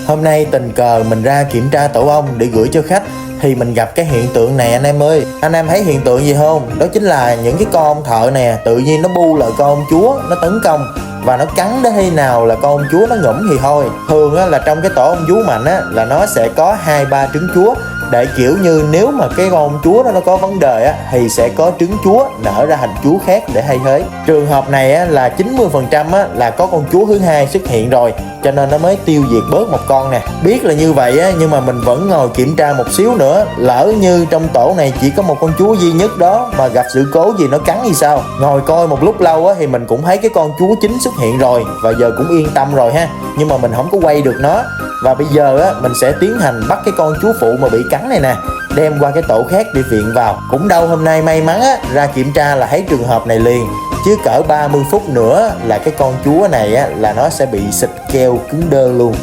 Hôm nay tình cờ mình ra kiểm tra tổ ong để gửi cho khách thì mình gặp cái hiện tượng này anh em ơi. Anh em thấy hiện tượng gì không? Đó chính là những cái con ong thợ nè, tự nhiên nó bu lại con ong chúa, nó tấn công và nó cắn đến khi nào là con ong chúa nó ngủm thì thôi. Thường á, là trong cái tổ ong vú mạnh á, là nó sẽ có 2-3 trứng chúa, để kiểu như nếu mà cái con ong chúa đó nó có vấn đề á, thì sẽ có trứng chúa nở ra thành chúa khác để thay thế. Trường hợp này á, là 90% á, là có con chúa thứ hai xuất hiện rồi, cho nên nó mới tiêu diệt bớt một con nè. Biết là như vậy á, nhưng mà mình vẫn ngồi kiểm tra một xíu nữa, lỡ như trong tổ này chỉ có một con chúa duy nhất đó mà gặp sự cố gì nó cắn thì sao. Ngồi coi một lúc lâu á, thì mình cũng thấy cái con chúa chính xuất hiện rồi và giờ cũng yên tâm rồi ha, nhưng mà mình không có quay được nó. Và bây giờ á, mình sẽ tiến hành bắt cái con chúa phụ mà bị cắn này nè, đem qua cái tổ khác để viện vào. Cũng đâu hôm nay may mắn á, ra kiểm tra là thấy trường hợp này liền, chứ cỡ 30 phút nữa là cái con chúa này á, là nó sẽ bị xịt keo cứng đơ luôn.